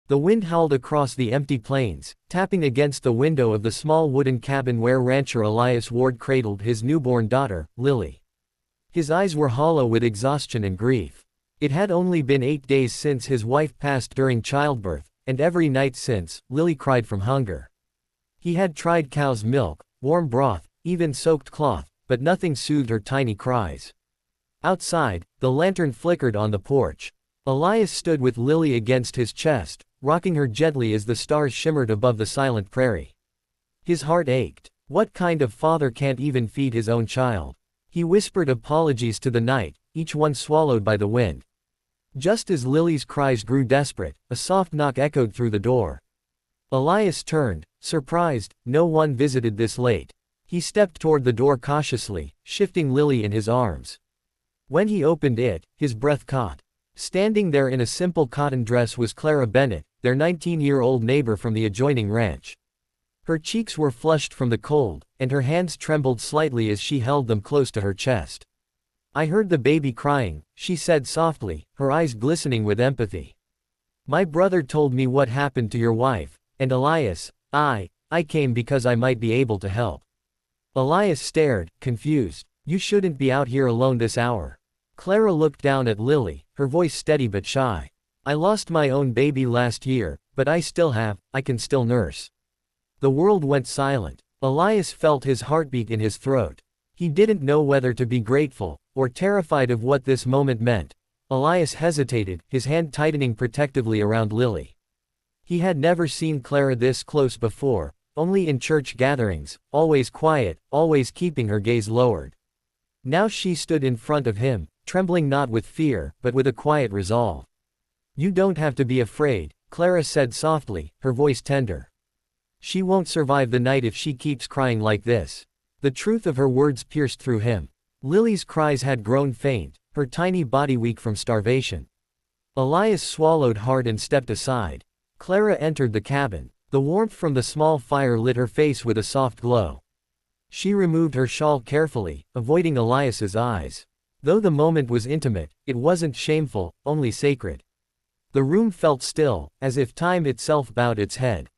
The wind howled across the empty plains, tapping against the window of the small wooden cabin where rancher Elias Ward cradled his newborn daughter, Lily. His eyes were hollow with exhaustion and grief. It had only been 8 days since his wife passed during childbirth, and every night since, Lily cried from hunger. He had tried cow's milk, warm broth, even soaked cloth, but nothing soothed her tiny cries. Outside, the lantern flickered on the porch. Elias stood with Lily against his chest, rocking her gently as the stars shimmered above the silent prairie. His heart ached. What kind of father can't even feed his own child? He whispered apologies to the night, each one swallowed by the wind. Just as Lily's cries grew desperate, a soft knock echoed through the door. Elias turned, surprised. No one visited this late. He stepped toward the door cautiously, shifting Lily in his arms. When he opened it, his breath caught. Standing there in a simple cotton dress was Clara Bennett, their 19-year-old neighbor from the adjoining ranch. Her cheeks were flushed from the cold, and her hands trembled slightly as she held them close to her chest. "I heard the baby crying," she said softly, her eyes glistening with empathy. "My brother told me what happened to your wife, and Elias, I came because I might be able to help." Elias stared, confused. "You shouldn't be out here alone this hour." Clara looked down at Lily, her voice steady but shy. "I lost my own baby last year, but I can still nurse." The world went silent. Elias felt his heartbeat in his throat. He didn't know whether to be grateful, or terrified of what this moment meant. Elias hesitated, his hand tightening protectively around Lily. He had never seen Clara this close before, only in church gatherings, always quiet, always keeping her gaze lowered. Now she stood in front of him, trembling not with fear, but with a quiet resolve. "You don't have to be afraid," Clara said softly, her voice tender. "She won't survive the night if she keeps crying like this." The truth of her words pierced through him. Lily's cries had grown faint, her tiny body weak from starvation. Elias swallowed hard and stepped aside. Clara entered the cabin. The warmth from the small fire lit her face with a soft glow. She removed her shawl carefully, avoiding Elias's eyes. Though the moment was intimate, it wasn't shameful, only sacred. The room felt still, as if time itself bowed its head.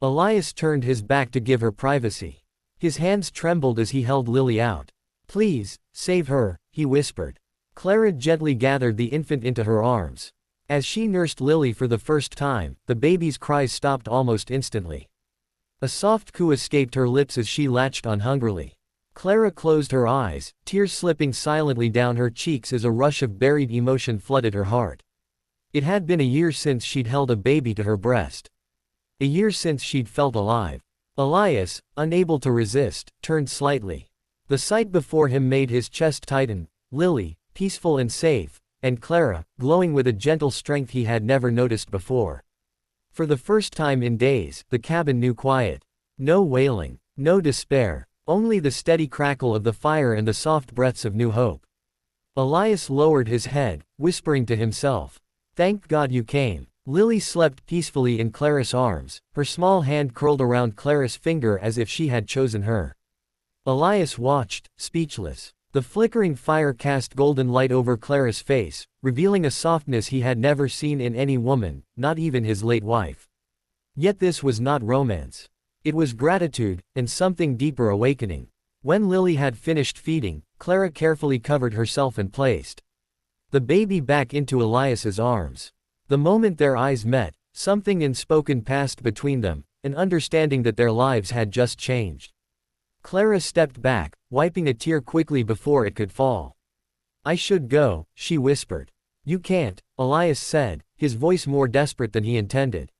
Elias turned his back to give her privacy. His hands trembled as he held Lily out. "Please, save her," he whispered. Clara gently gathered the infant into her arms. As she nursed Lily for the first time, the baby's cries stopped almost instantly. A soft coo escaped her lips as she latched on hungrily. Clara closed her eyes, tears slipping silently down her cheeks as a rush of buried emotion flooded her heart. It had been a year since she'd held a baby to her breast. A year since she'd felt alive. Elias, unable to resist, turned slightly. The sight before him made his chest tighten. Lily, peaceful and safe, and Clara, glowing with a gentle strength he had never noticed before. For the first time in days, the cabin knew quiet. No wailing, no despair, only the steady crackle of the fire and the soft breaths of new hope. Elias lowered his head, whispering to himself, "Thank God you came." Lily slept peacefully in Clara's arms, her small hand curled around Clara's finger as if she had chosen her. Elias watched, speechless. The flickering fire cast golden light over Clara's face, revealing a softness he had never seen in any woman, not even his late wife. Yet this was not romance. It was gratitude, and something deeper awakening. When Lily had finished feeding, Clara carefully covered herself and placed the baby back into Elias's arms. The moment their eyes met, something unspoken passed between them, an understanding that their lives had just changed. Clara stepped back, wiping a tear quickly before it could fall. "I should go," she whispered. "You can't," Elias said, his voice more desperate than he intended.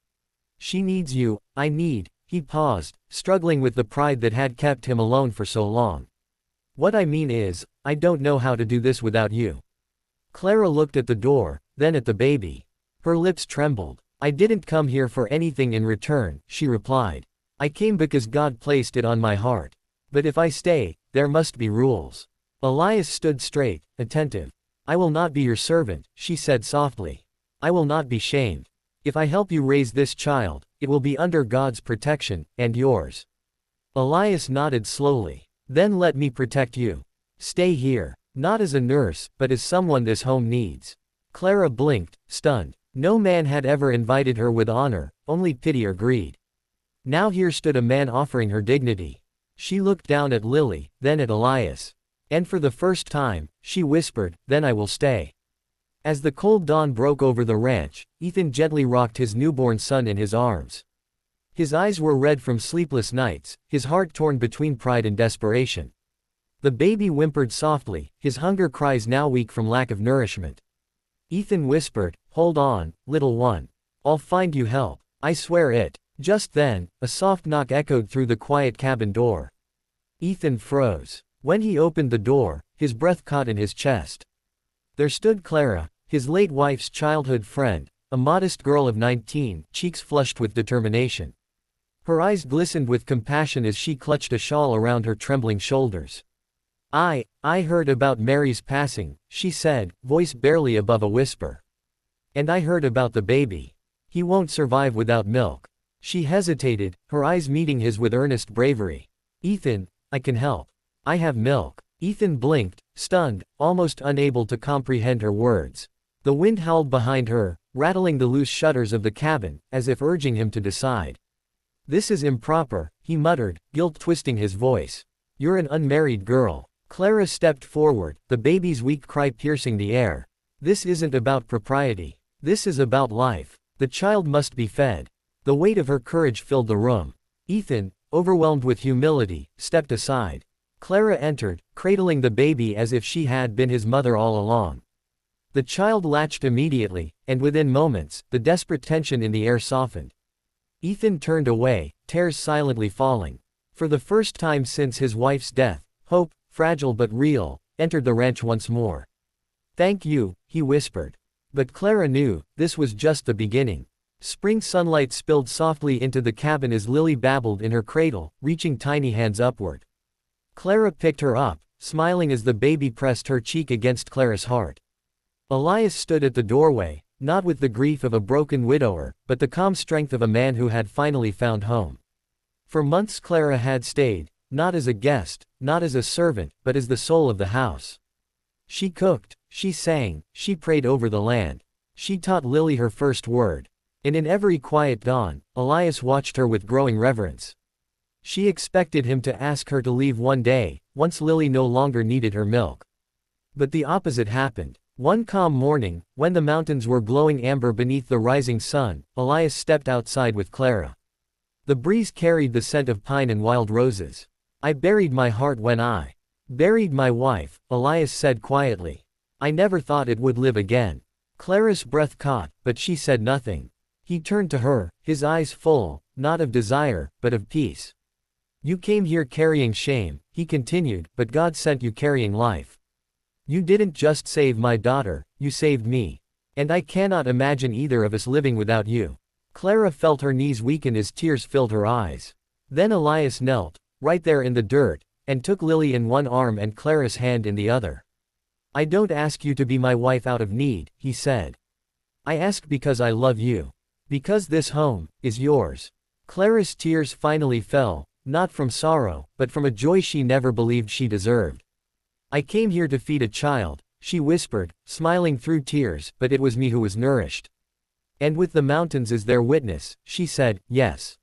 "She needs you, I need." He paused, struggling with the pride that had kept him alone for so long. "What I mean is, I don't know how to do this without you." Clara looked at the door, then at the baby. Her lips trembled. "I didn't come here for anything in return," she replied. "I came because God placed it on my heart. But if I stay, there must be rules." Elias stood straight, attentive. "I will not be your servant," she said softly. "I will not be shamed. If I help you raise this child, it will be under God's protection, and yours." Elias nodded slowly. "Then let me protect you. Stay here, not as a nurse, but as someone this home needs." Clara blinked, stunned. No man had ever invited her with honor, only pity or greed. Now here stood a man offering her dignity. She looked down at Lily, then at Elias. And for the first time, she whispered, "Then I will stay." As the cold dawn broke over the ranch, Ethan gently rocked his newborn son in his arms. His eyes were red from sleepless nights, his heart torn between pride and desperation. The baby whimpered softly, his hunger cries now weak from lack of nourishment. Ethan whispered, "Hold on, little one. I'll find you help. I swear it." Just then, a soft knock echoed through the quiet cabin door. Ethan froze. When he opened the door, his breath caught in his chest. There stood Clara, his late wife's childhood friend, a modest girl of 19, cheeks flushed with determination. Her eyes glistened with compassion as she clutched a shawl around her trembling shoulders. I heard about Mary's passing," she said, voice barely above a whisper. "And I heard about the baby. He won't survive without milk." She hesitated, her eyes meeting his with earnest bravery. "Ethan, I can help. I have milk." Ethan blinked, stunned, almost unable to comprehend her words. The wind howled behind her, rattling the loose shutters of the cabin, as if urging him to decide. "This is improper," he muttered, guilt twisting his voice. "You're an unmarried girl." Clara stepped forward, the baby's weak cry piercing the air. "This isn't about propriety. This is about life. The child must be fed." The weight of her courage filled the room. Ethan, overwhelmed with humility, stepped aside. Clara entered, cradling the baby as if she had been his mother all along. The child latched immediately, and within moments, the desperate tension in the air softened. Ethan turned away, tears silently falling. For the first time since his wife's death, hope, fragile but real, entered the ranch once more. "Thank you," he whispered. But Clara knew, this was just the beginning. Spring sunlight spilled softly into the cabin as Lily babbled in her cradle, reaching tiny hands upward. Clara picked her up, smiling as the baby pressed her cheek against Clara's heart. Elias stood at the doorway, not with the grief of a broken widower, but the calm strength of a man who had finally found home. For months Clara had stayed, not as a guest, not as a servant, but as the soul of the house. She cooked, she sang, she prayed over the land. She taught Lily her first word. And in every quiet dawn, Elias watched her with growing reverence. She expected him to ask her to leave one day, once Lily no longer needed her milk. But the opposite happened. One calm morning, when the mountains were glowing amber beneath the rising sun, Elias stepped outside with Clara. The breeze carried the scent of pine and wild roses. "I buried my heart when I buried my wife," Elias said quietly. "I never thought it would live again." Clara's breath caught, but she said nothing. He turned to her, his eyes full, not of desire, but of peace. "You came here carrying shame," he continued, "but God sent you carrying life. You didn't just save my daughter, you saved me. And I cannot imagine either of us living without you." Clara felt her knees weaken as tears filled her eyes. Then Elias knelt, right there in the dirt, and took Lily in one arm and Clara's hand in the other. "I don't ask you to be my wife out of need," he said. "I ask because I love you. Because this home is yours." Clara's tears finally fell, not from sorrow, but from a joy she never believed she deserved. "I came here to feed a child," she whispered, smiling through tears, "but it was me who was nourished. And with the mountains as their witness," she said, "yes."